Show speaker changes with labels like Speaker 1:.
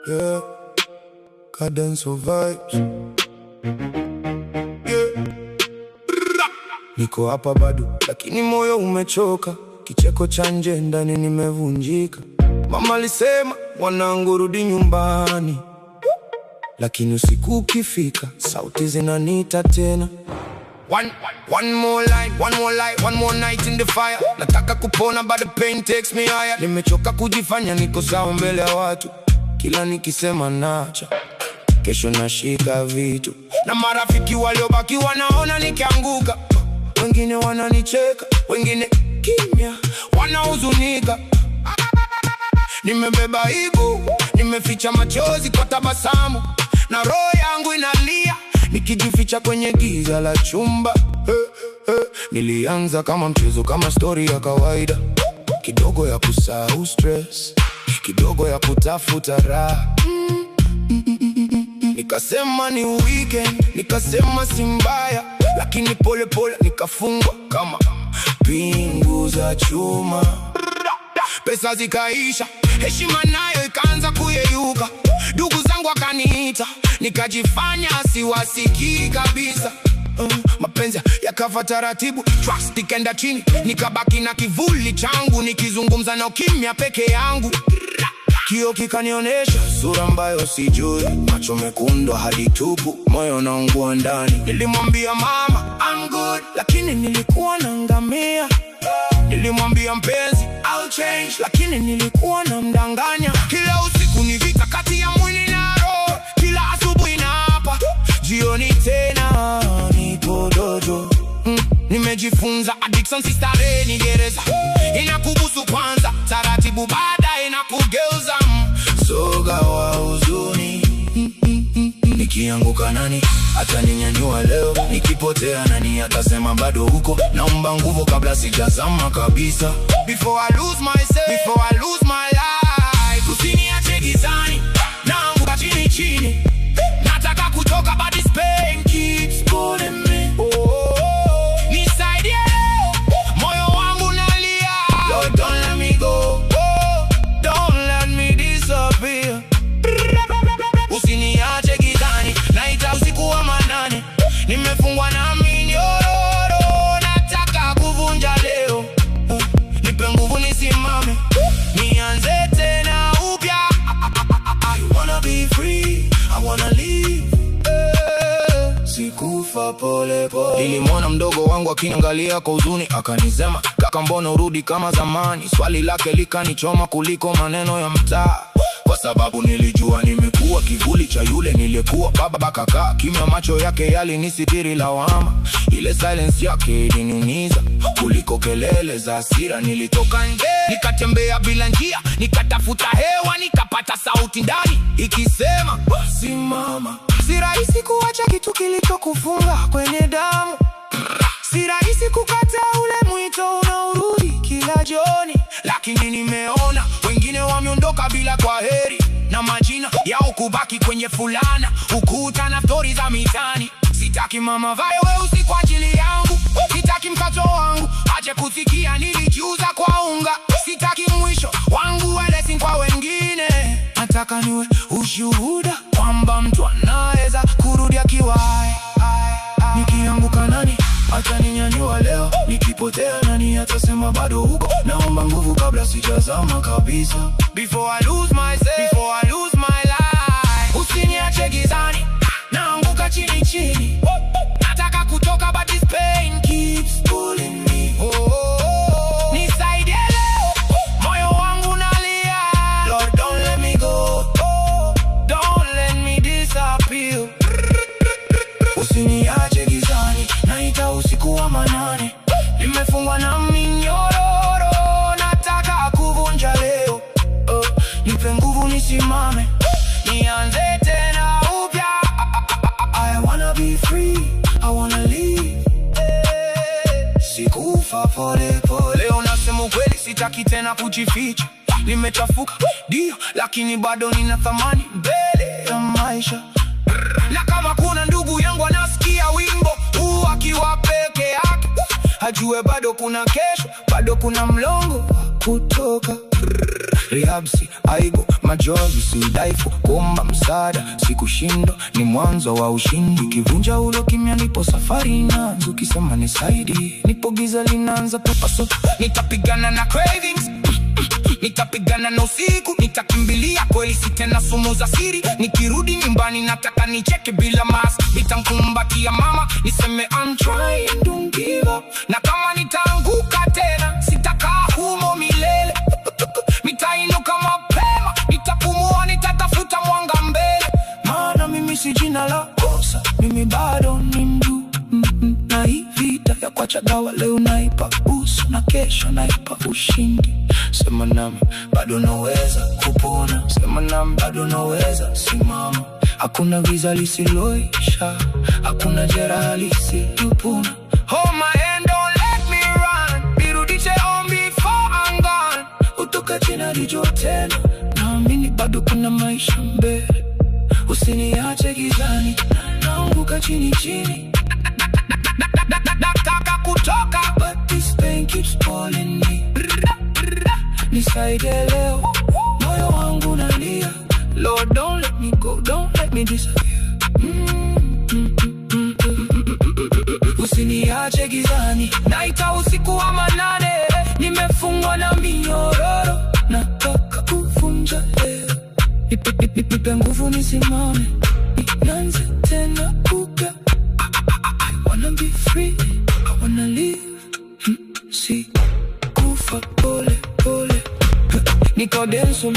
Speaker 1: Yeah, cadence of vibes. Yeah. Niko hapa bado, lakini moyo umechoka. Kicheko cha nje, ndani nimevunjika. Mama alisema, mwanangu rudi nyumbani. Lakini usiku ukifika, sauti zinaniita tena. One more light, one more night in the fire. Nataka kupona but the pain takes me higher. Nimechoka kujifanya niko sawa mbele ya watu. Kila nikisema nacha, kesho nashika vitu. Na marafiki waliobaki wanaona nikianguka. Wengine wananicheka, wengine kimya, wanahuzunika. Nimebeba aibu, nimeficha machozi kwa tabasamu. Na roho yangu inalia, nikijificha kwenye giza la chumba. Nilianza kama mchezo, kama story ya kawaida. Kidogo ya kusahau stress, kidogo ya kutafuta raha. Nikasema ni weekend, nikasema si mbaya. Lakini pole pole nikafungwa kama pingu za chuma. Pesa zikaisha, heshima nayo ikaanza kuyeyuka. Ndugu zangu wakaniita, nikajifanya siwasikii kabisa. Mapenzi yakafa taratibu, trust ikaenda chini. Nikabaki na kivuli changu, nikizungumza na ukimya peke yangu. Kioo kikanionesha sura ambayo sijui, macho mekundu hadi tupu, moyo unaungua ndani. Nilimwambia mama I'm good, lakini nilikuwa naangamia. Nilimwambia mpenzi I'll change, lakini nilikuwa namdanganya. Kila usiku ni vita kati ya mwili na roho. Kila asubuhi naapa, jioni tena nipo dojo. Nimejifunza addiction si starehe, ni gereza. Inakubusu kwanza, taratibu baadaye inakugeuza. Soga wa huzuni. Nikianguka nani ataninyanyua leo? Nikipotea nani atasema bado huko? Naomba nguvu kabla sijazama kabisa. Before I lose myself, before I lose my life. Usiniache gizani, naanguka chini chini. Nataka kutoka but this pain keeps pulling me. Nisaidie leo, moyo wangu nalia. Lord, don't let me go, don't let me disappear. Usiniache gizani, naita usiku wa manane. Nimefungwa na minyororo, nataka kuvunja leo. Nipe nguvu nisimame, nianze tena upya. I wanna be free, I wanna live. Sikufa pole pole. Nilimwona mdogo wangu akiniangalia kwa huzuni, akanisema kaka, mbona urudi kama zamani? Swali lake likanichoma kuliko maneno ya mtaa. Kwa sababu nilijua nimekuwa kivuli cha yule niliyekuwa. Baba kakaa kimya, macho yake yalinisitiri lawama. Ile silence yake iliniumiza kuliko kelele za hasira. Nilitoka nje, nikatembea bila njia, nikatafuta hewa, nikapata sauti ndani ikisema simama. Si rahisi kuacha kitu kilichokufunga kwenye damu. Si rahisi kukataa ule mwito unaorudi kila jioni. Lakini nimeona wengine wameondoka bila kwaheri, na majina yao kubaki kwenye fulana, ukuta na stori za mitani. Sitaki mama vae weusi kwa ajili yangu. Sitaki mkato wangu aje kusikia nilijiuza kwa unga. Sitaki mwisho wangu uelezi kwa wengine. Nataka niwe ushuhuda kwamba mtu anaweza kurudi akiwa hai. Nikianguka nani ataninyanyua leo? Nikipotea nani atasema bado huko? Naomba nguvu kabla sijazama kabisa. Before I lose myself, before I lose my life. Usiniache gizani, naanguka chini chini. Nataka kutoka but this pain keeps pulling me. Nisaidie leo, moyo wangu nalia. Lord, don't let me go, don't let me disappear. Usiniache gizani, naita usiku wa manane. Nimefungwa na minyororo, nataka kuvunja leo. Nipe nguvu nisimame, nianze tena upya. I wanna be free, I wanna live. Sikufa pole pole. Leo nasema ukweli, sitaki tena kujificha. Nimechafuka ndio, lakini bado nina thamani mbele ya maisha. Na kama kuna ndugu yangu anasikia wimbo huu akiwa peke yake, ajue bado kuna kesho, bado kuna mlongo kutoka. Rihabsi, aibu, majozi, si udhaifu. Kuomba msaada, si kushindwa, ni mwanzo wa ushindi. Ukivunja ulo kimya, nipo safari inaanza. Ukisema nisaidie, nipo giza linaanza kupaso. Nitapigana na cravings, nitapigana na usiku. Nitakimbilia kweli, si tena sumu za siri. Nikirudi nyumbani nataka nicheke bila mask. Nitamkumbatia mama, niseme I'm trying, don't give up. Na kama nitaanguka tena, sitakaa humo milele. Nitainuka mapema, nitapumua, nitatafuta mwanga mbele. Maana mimi si jina la kosa, mimi bado ni mtu. Na hii vita ya kuacha dawa leo naipa uso, na kesho naipa ushindi. Sema nami, bado naweza kupona. Sema nami, bado naweza simama. Hakuna giza lisiloisha, hakuna jeraha lisilopona. Hold my hand, don't let me run. Nirudishe on before I'm gone. Utoka jina lijua tena, naamini bado kuna maisha mbele. Usiniache gizani, naanguka chini chini. Nataka kutoka, but this pain keeps calling me. Nisaidie leo, moyo wangu nalia. Lord, don't let me go, don't let me disappear. Usiniache gizani, naita usiku wa manane. Nimefungwa na minyororo, nataka kuvunja leo. Nipe nguvu nisimame, nianze tena upya. I wanna be free, I wanna live. Si kufa pole pole. Niko denso,